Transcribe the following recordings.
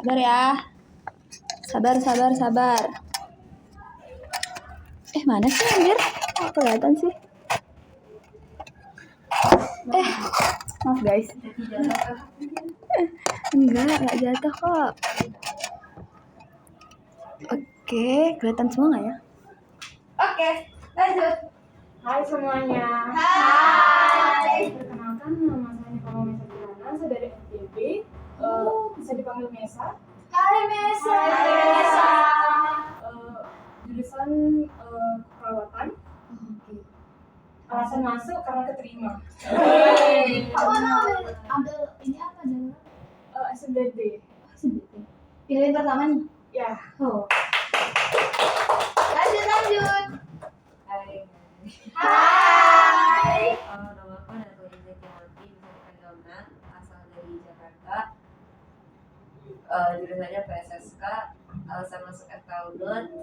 Sabar ya. Sabar. Mana sih anjir? Kok kelihatan sih? Maaf guys. Enggak jatuh kok. Oke, kelihatan semua nggak ya? Oke, lanjut. Hai semuanya. Hai. Perkenalkan, nama saya Nicola Mesa Kirana, saya dari FBB. Bisa dipanggil Mesa. Hai Mesa. Jurusan keperawatan. Alasan masuk karena keterima. Kamu ambil ini apa jalur? SBD. Pilihan pertama nih. Ya. Lanjut. Hai. Hai. Nama aku Nato Inzeki Halki, bisa dipanggil Nat, asal dari Jakarta. Jurusannya PSSK, alasan masuk FK Udon.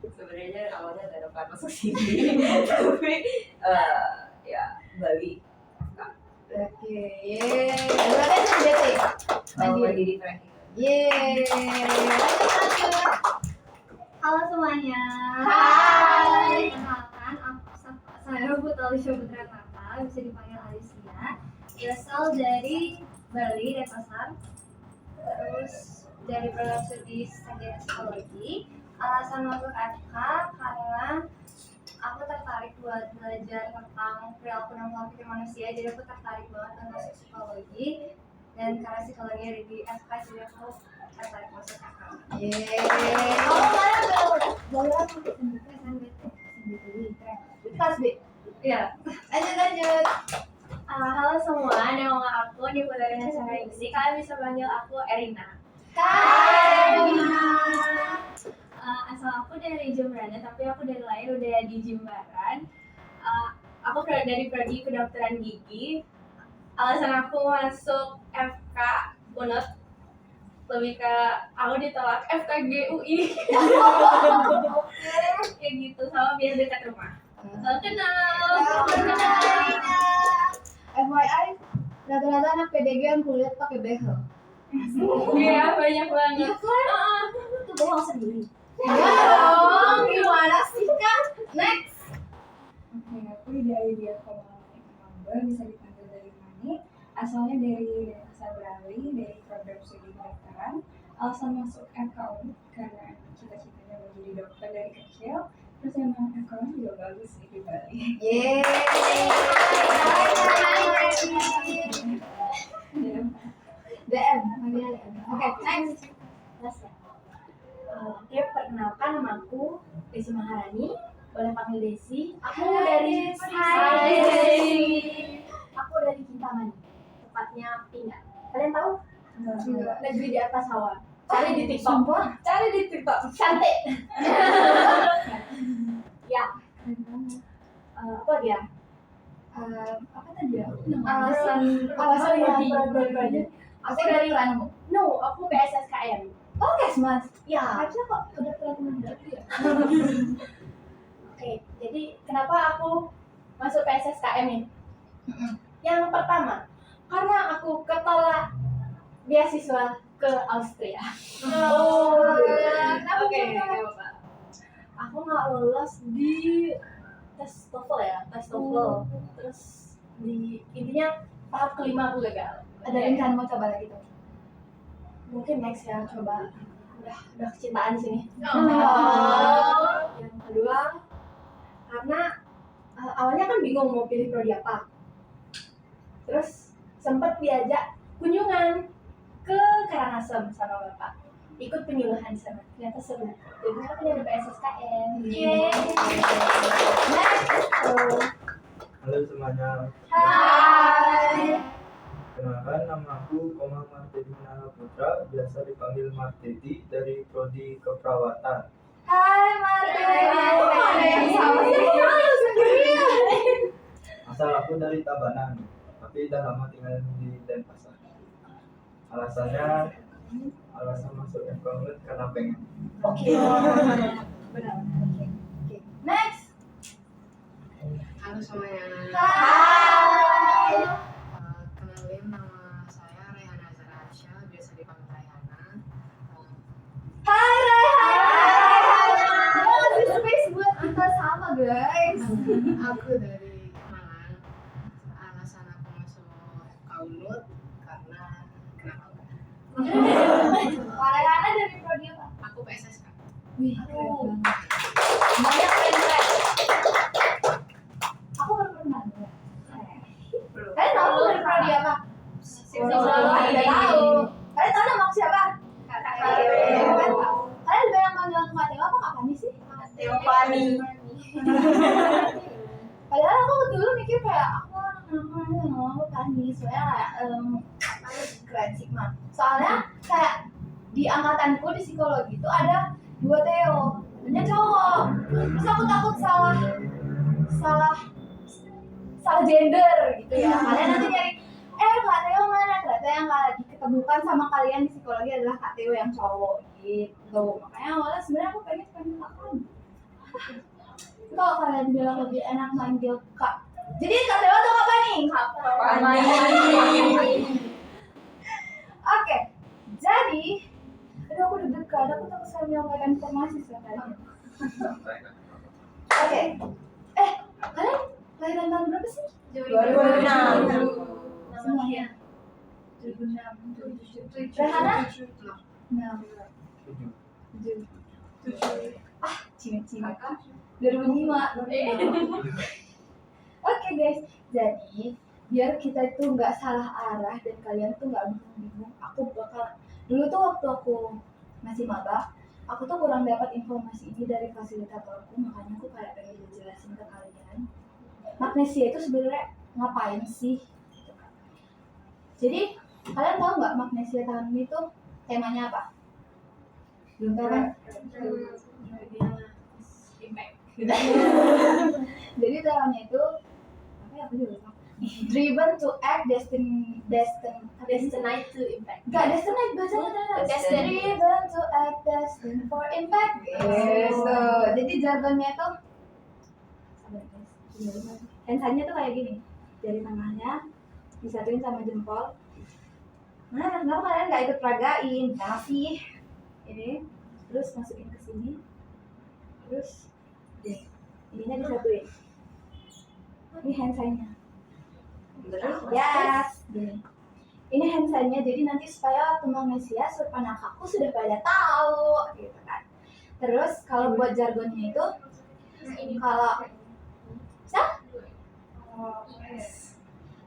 Sebenarnya awalnya gak ada plan masuk sini, tapi ya Bali. Oke, berarti SBT. Mandiri terakhir. Lanjut. Halo semuanya. Hai. Perkenalkan, saya Putri Alicia Putra Tata, bisa dipanggil Alicia. Berasal dari Bali, Denpasar. Terus dari program studi sarjana psikologi. Alasan masuk FK karena aku tertarik buat belajar tentang perilaku dan pola pikir manusia. Jadi aku tertarik banget untuk masuk psikologi. Dan karena psikologi ada di FK, jadi aku tertarik masuk FK. Kamu mana belajar kelas B? Iya. Lanjut. Halo semua, nama aku Nipudari Nasara Yusi. Kalian bisa panggil aku Erina. Hai. Asal aku dari Jemberana, tapi aku dari lahir udah di Jimbaran. Aku dari prodi kedokteran gigi. Alasan aku masuk FK Unut lebih ke aku ditolak FKG UI. Kayak gitu, sama biar dekat rumah. Salam kenal. FYI, rata-rata anak PDG yang kuliah pakai behel. Iya, banyak banget. Itu bohong sendiri. Oh, gimana sih Kak? Next. Oke, aku Ida Komanda, bisa dipanggil dari Mani. Asalnya dari Denpasar Bali, dari program studi kedokteran. Alasan masuk FKUN karena cita-citanya mau jadi dokter dari kecil. Terus emang FKUN juga bagus sih di Bali. DM, Oke, next. Oke, perkenalkan nama aku Desi Maharani. Boleh panggil Desi. Aku Hai, dari Desi. Aku dari Kintamani. Tepatnya Pindah. Kalian tahu? Negeri di atas hawa. Cari di TikTok. Cari di TikTok. Cantik. Ya. Apa lagi ya? Apa tadi ya? Alasan belajar. Aku dari aku PSSKM. Oh, Kesmas. Ya. Harusnya kok udah kelihatan berarti ya? Oke, jadi kenapa aku masuk PSSKM ini? Yang pertama, karena aku ketolak beasiswa ke Austria. Kenapa? Oke, aku nggak lolos di tes TOEFL ya, tes TOEFL. Terus di intinya tahap kelima aku gagal. Ada rencana mau coba lagi tuh? Mungkin next ya, coba. Udah kecintaan di sini. Yang kedua, karena awalnya kan bingung mau pilih prodi apa. Terus sempat diajak kunjungan ke Karangasem sama bapak, ikut penyuluhan di sana. Ternyata seru. Jadi aku jadi PSSKM. Halo semuanya, Hai. kenalkan nama aku Komang Martedi Nana Putra, biasa dipanggil Martedi dari prodi keperawatan. Hai, Martin. Ada yang sama sih. Asal aku dari Tabanan, tapi udah lama tinggal di Denpasar. Alasan masuk FKUN karena pengen. Oke. Benar. Oke. Next. Halo semuanya. Hai. Kenalin nama saya Rehana Zarasya, biasa dipanggil Rehana. Aku dari Malang. Alasan aku masuk Kaunut karena kenapa? Karena dari prodi apa? Aku PSSK. Wih, Oh. keren banget. Banyak fans. Aku baru pernah. Kalian tahu aku dari prodi apa? Tidak tahu. Kalian tahu nama aku siapa? Kalian tahu. Kalian lebih yang manggil aku Kak Teo apa Kak Fani sih? Tiffany. Padahal aku dulu mikir kayak aku nama aku Fani, soalnya kayak keren sih mah. Soalnya kayak di angkatanku di psikologi itu ada 2 Theo, punya cowok. Terus aku takut salah gender gitu ya. Kalian nanti nyari Kak Theo mana? Ternyata yang diketemukan sama kalian di psikologi adalah Kak Theo yang cowok gitu. Makanya awalnya sebenarnya aku pengen Kak Fani. Kalau kalian bilang lebih enak manggil Kak. Jadi Kak Theo atau Kak Fani? Oke. Jadi, aduh aku deg-degan, aku takut saya menyampaikan informasi sekarang. Oke. Kalian lahiran tahun berapa sih? 2006. Semuanya. 2006. Rehana? 6. 7. Cime-cime. 2005. Oke guys, jadi biar kita itu nggak salah arah dan kalian tuh nggak bingung, aku bakal dulu tuh waktu aku masih maba, aku tuh kurang dapat informasi ini dari fasilitatorku, makanya aku kayak pengen jelasin ke kalian. Magnesia itu sebenarnya ngapain sih? Jadi kalian tahu nggak magnesia tahun ini tuh temanya apa? Belum tahu kan? Jadi temanya itu apa ya, aku juga lupa. Driven to act, destined to impact. Enggak, destined bacanya driven to act, destined for impact. Gitu. Jadi jargonnya itu hands-nya tuh kayak gini. Jari tengahnya disatuin sama jempol. Nah, kenapa kalian nggak ikut peragain? Nah sih, ini terus masukin ke sini, terus ininya disatuin. Ini hands-nya. Yes, gini. Ini hands-nya, jadi nanti supaya waktu magnesia surpanakaku sudah pada tahu, gitu kan. Terus kalau buat jargonnya itu, kalau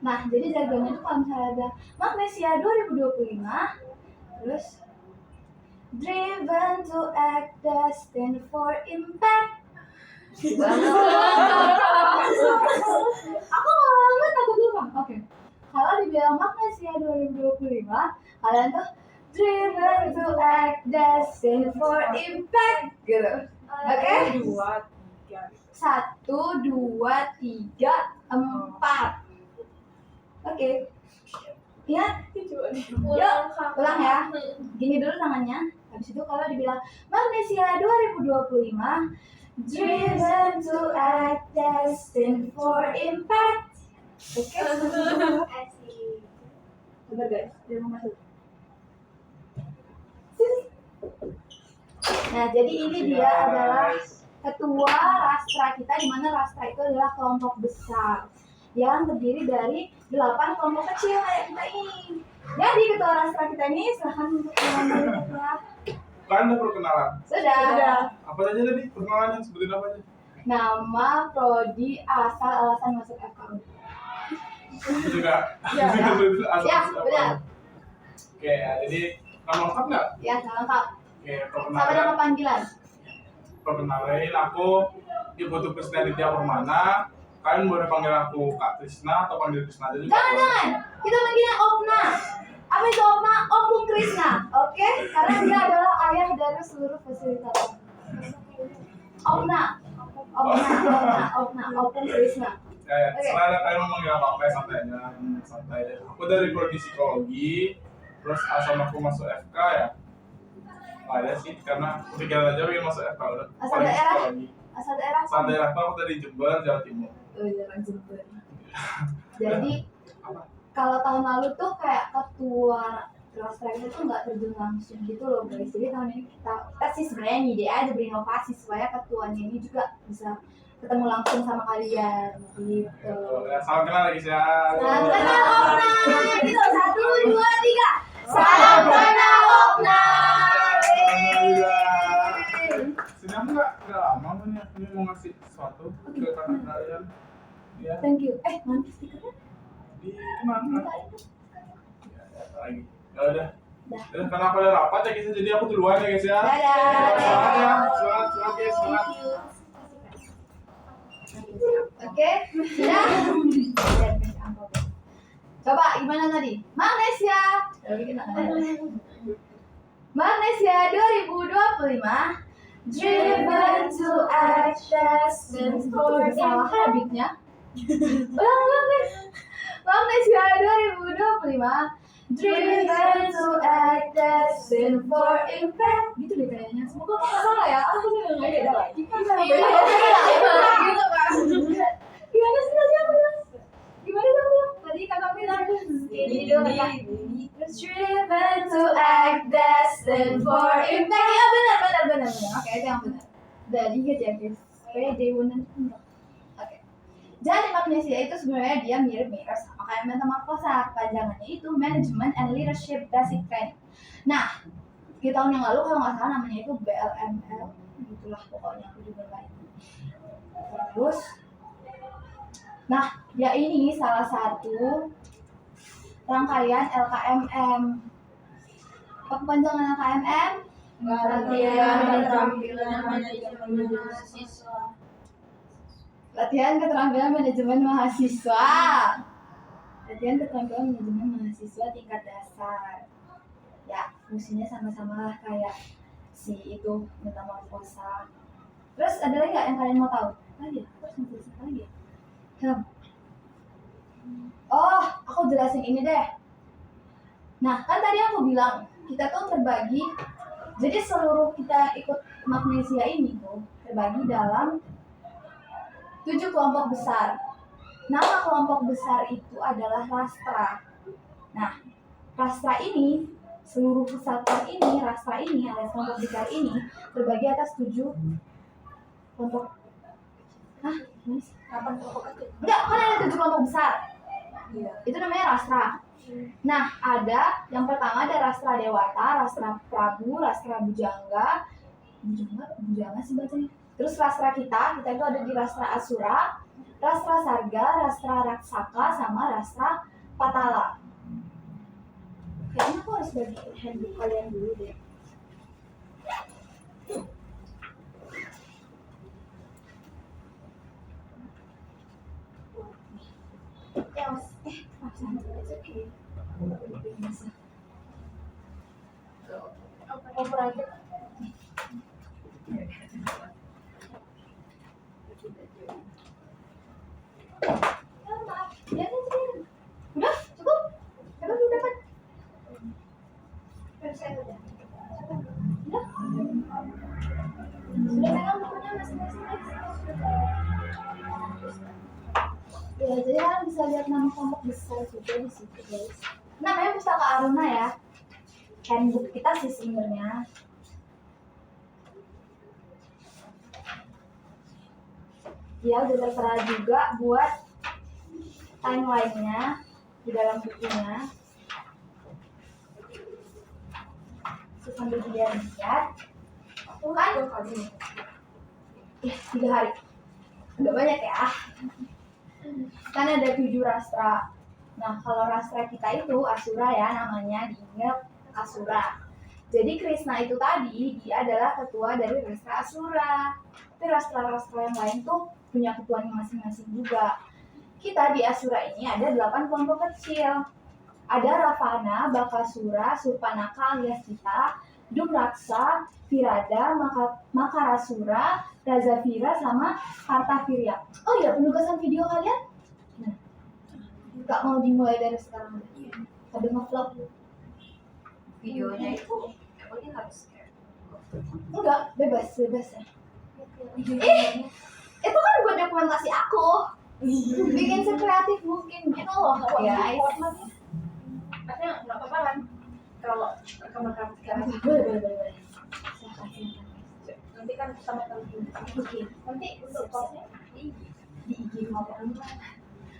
nah, jadi jargonnya itu kalau misalnya ada magnesia 2025, terus driven to act, destined for impact. Aku banget takut lupa. Oke. Kalau dibilang magnesia 2025, kalian tuh driven to act, destined for impact, gitu. Oke? 1, 2, 3, 4. Oke. Ya. Yuk, ulang ya. Gini dulu tangannya. Habis itu kalau dibilang magnesia 2025, driven to act, destined for impact. Oke. Coba guys, dia mau masuk. Nah, jadi ini dia adalah ketua rastra kita, di mana rastra itu adalah kelompok besar yang terdiri dari 8 kelompok kecil kayak kita ini. Jadi ketua rastra kita ini silahkan untuk mengambil ya. Kan udah perkenalan. Sudah. Apa saja tadi perkenalannya, sebutin apa aja? Nama, prodi, asal, alasan masuk FKU. Itu juga. Ya, ya, benar. Oke, ya, jadi nama lengkap nggak? Ya, lengkap. Oke, Sama nama panggilan. perkenalin aku Ibu Tugas Ditya Permana. Kalian boleh panggil aku Kak Krisna atau panggil Krisna aja juga. Jangan. Kita manggilnya Opna. Apa itu Opna? Opung Krisna. Oke? Karena dia adalah ayah dari seluruh fasilitator. Opna, Opung Krisna. Ya, Oke. setelah kalian mau manggil apa ya santai aja, santai aja. Aku dari prodi psikologi, terus asal aku masuk FK ya. Nggak ada sih, karena pikiran aja pengen masuk FK udah. Asal Paling daerah? psikologi. Asal daerah? Asal daerah aku dari Jember, Jawa Timur. Oh, jangan Jember. Jadi kalau tahun lalu tuh kayak ketua rastra itu tuh nggak terjun langsung gitu loh guys. Jadi tahun ini kita sih sebenarnya ide aja berinovasi supaya ketuanya ini juga bisa ketemu langsung sama kalian gitu. Salam kenal lagi ya. Salam kenal Okna. Gitu, 1, 2, 3. Salam kenal Okna. Senang nggak lama nih ini mau ngasih sesuatu ke kakak kalian. Ya, Thank you. Mana stikernya? di kemana? Ya, lagi. Ya udah. Dah. Karena aku udah rapat ya guys, jadi aku duluan ya guys ya. Dadah. Semangat ya, semangat guys, semangat. Oke, sudah. Coba gimana tadi? Magnesia. Magnesia 2025. Driven to action for salah habitnya. Ulang guys. Magnesia 2025. Driven to action for impact. Gitu deh kayaknya. Semoga nggak salah ya. Aku tuh nggak beda lagi. Gimana sih tadi aku bilang? Gimana sih aku bilang? Tadi kakak bilang ini dulu kan. Driven to act, destined for impact. Ya benar. Oke, itu yang benar. Udah ingat ya guys. Pede benar. Oke. Jadi magnesia itu sebenarnya dia mirip-mirip sama kayak metamorfosa. Panjangannya itu Management and Leadership Basic Training. Nah, 3 tahun yang lalu kalau nggak salah namanya itu BLML. Itulah pokoknya aku juga nggak ingat. Terus, nah dia ini salah satu rangkaian LKMM. Apa panjangan LKMM? Latihan keterampilan manajemen mahasiswa. Latihan keterampilan manajemen mahasiswa. Latihan keterampilan manajemen mahasiswa tingkat dasar. Ya, fungsinya sama-sama lah kayak si itu metamorfosa. Terus ada lagi nggak yang kalian mau tahu? Lagi ya? Terus mau jelasin lagi ya? Oh, aku jelasin ini deh. Nah, kan tadi aku bilang kita tuh terbagi. Jadi seluruh kita ikut magnesia ini tuh terbagi dalam 7 kelompok besar. Nama kelompok besar itu adalah rastra. Nah, rastra ini, seluruh kesatuan ini, rastra ini, alias kelompok besar ini terbagi atas 7 kelompok. Hah? Kapan kelompok kecil? Enggak, kan ada 7 kelompok besar. Iya. Itu namanya rastra. Nah, ada yang pertama ada rastra dewata, rastra prabu, rastra bujangga sih bacanya. Terus rastra kita itu ada di rastra asura, rastra sarga, rastra raksaka, sama rastra patala. Kayaknya aku harus bagi handbook kalian dulu deh. Udah cukup? Dapat belum dapat? Udah? Sudah pegang bukunya masing-masing guys? Ya, jadi kalian bisa lihat nama kelompok besar juga di situ guys. Namanya Pustaka Aruna ya. Handbook kita sih sebenarnya. Ya udah tertera juga buat timeline-nya di dalam bukunya. Sambil dia lihat, tuh kan? Ya 3 hari. Udah banyak ya. Kan ada 7 rastra. Nah, kalau rastra kita itu Asura ya, namanya diingat Asura. Jadi Krishna itu tadi dia adalah ketua dari rastra Asura. Tapi rastra-rastra yang lain tuh punya ketuanya masing-masing juga. Kita di Asura ini ada 8 kelompok kecil. Ada Ravana, Bakasura, Surpanaka alias kita, Dumraksa, Virada, Makarasura, Razavira, sama Kartavirya. Oh iya, penugasan video kalian? Nah, gak mau dimulai dari sekarang. Sambil nge-vlog. Videonya itu emangnya harus kayak Enggak, bebas ya. Itu kan buat dokumentasi aku. Bikin sekreatif mungkin gitu loh, guys. Katanya nggak apa-apa kan kalau rekaman sekarang. Boleh. Silakan. Nanti kan sama teman. Oke. Nanti untuk posnya di IG. Di IG kamu.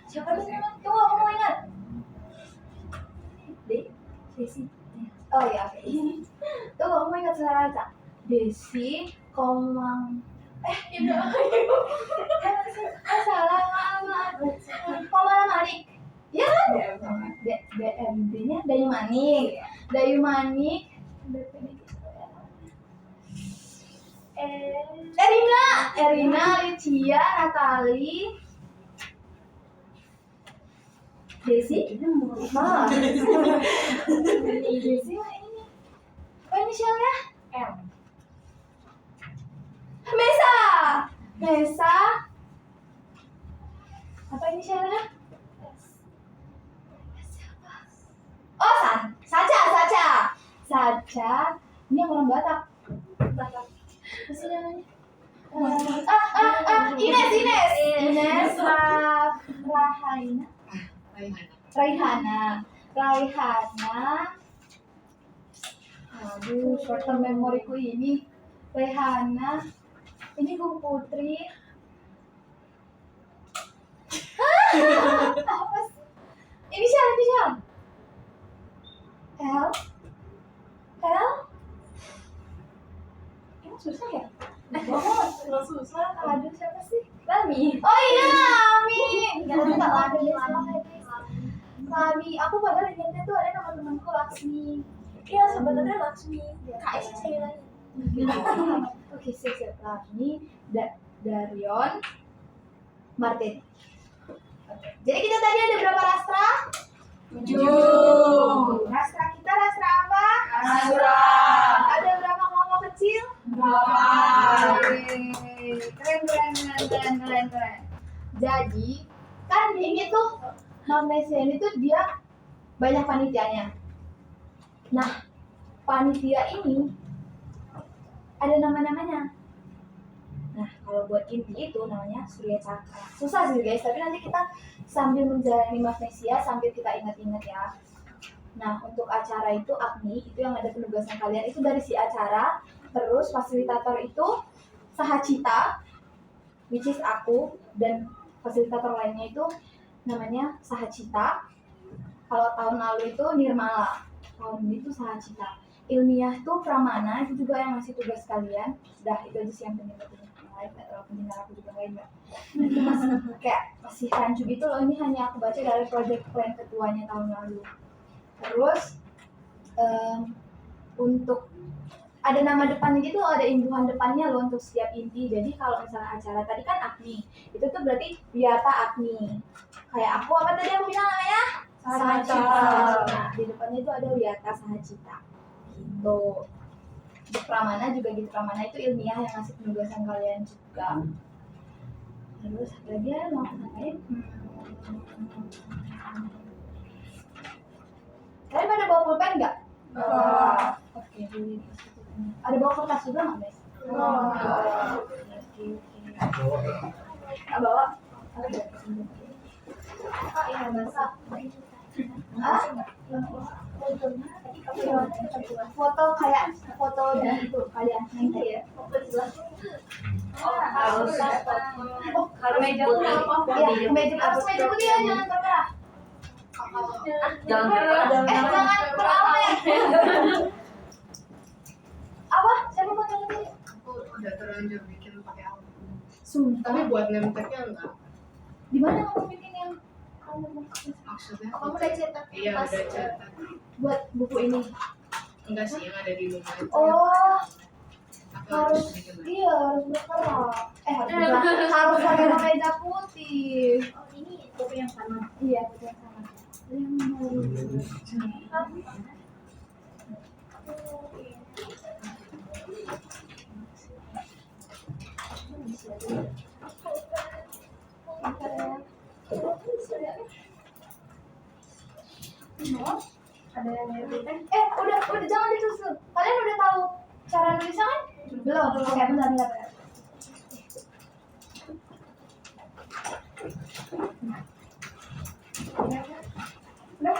Siapa tuh namanya? Tunggu, aku mau ingat. Desi. Oh iya, oke. Tunggu, aku mau ingat secara aja. Desi, Komang. Itu. Salah, maaf. Komang Manik. Ya kan? DMD-nya Dayu Manik. Dayu Manik. Erina, Licia, Natali, Desi, Ma. Desi mah ini. Apa inisialnya? M. Mesa. Apa inisialnya? Oh, Saca. Ini yang orang Batak. Apa sih namanya? Ines. Raihana. Aduh, short term memoriku ini. Raihana. Ini Bu Putri. Apa sih? Inisial. L. Emang susah ya? Lo susah. Aduh, siapa sih? Lami. Oh iya, Lami. Enggak ada Lami. Aku padahal ingatnya tuh ada nama temanku Laksmi. Iya, sebenarnya Laksmi. KS saya lagi. Oke, siap. Lami, Darion, Martin. Oke. Jadi kita tadi ada berapa rastra? 7. Rastra kita rastra apa? Asura. Ada berapa kelompok kecil? 8. Keren. Jadi kan ini tuh Magnesia ini tuh dia banyak panitianya. Nah, panitia ini ada nama-namanya. Nah, kalau buat inti itu namanya Surya Cakra. Susah sih guys, tapi nanti kita sambil menjalani Magnesia sambil kita ingat-ingat ya. Nah, untuk acara itu Agni, itu yang ada penugasan kalian itu dari si acara. Terus fasilitator itu Sahacita, which is aku, dan fasilitator lainnya itu namanya Sahacita. Kalau tahun lalu itu Nirmala, tahun ini tuh Sahacita. Ilmiah tuh Pramana, itu juga yang ngasih tugas kalian. Udah, itu aja sih yang penting-penting. Yang lain gak terlalu penting, aku juga gak ingat. Itu masih rancu gitu loh, ini hanya aku baca dari project plan ketuanya tahun lalu. Terus untuk ada nama depannya gitu, ada imbuhan depannya loh untuk setiap inti. Jadi kalau misalnya acara tadi kan Agni, itu tuh berarti Wiyata Agni. Kayak aku apa tadi aku bilang namanya? Sahacita. Nah, di depannya itu ada Wiyata Sahacita. Gitu. Untuk Pramana juga gitu, Pramana itu ilmiah yang ngasih penugasan kalian juga. Terus lagi ya mau ngapain? Kalian pada bawa pulpen nggak? Oke, dulu. Ada bawa kertas juga nggak guys? Bawa. Iya basah. Foto kayak foto di itu kalian nanti ya. Kalau meja putih. Iya, meja putih ya, jangan terkerah. Jangan terkerah. Jangan berawet. Apa? Siapa mau tanya tadi? Aku udah terlanjur bikin pakai album. Sumpah. Tapi buat name tag-nya enggak. Di mana kamu bikin yang kamu mau? Maksudnya Kamu udah cetak? iya pas, udah cetak. buat buku ini. Enggak sih yang ada di rumah itu. Oh, Aku harus bikin lagi. iya harus berkerah. Harus pakai meja putih. Oh, ini kopi yang sama. Iya, betul sama. Yang baru. Ada yang ngerti. Udah jangan disusul. Kalian udah tahu cara nulisnya kan? Belum. Oke, bentar. Udah.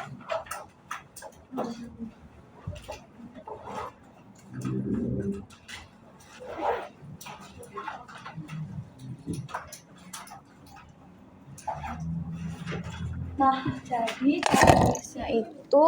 Nah, jadi cara nulisnya itu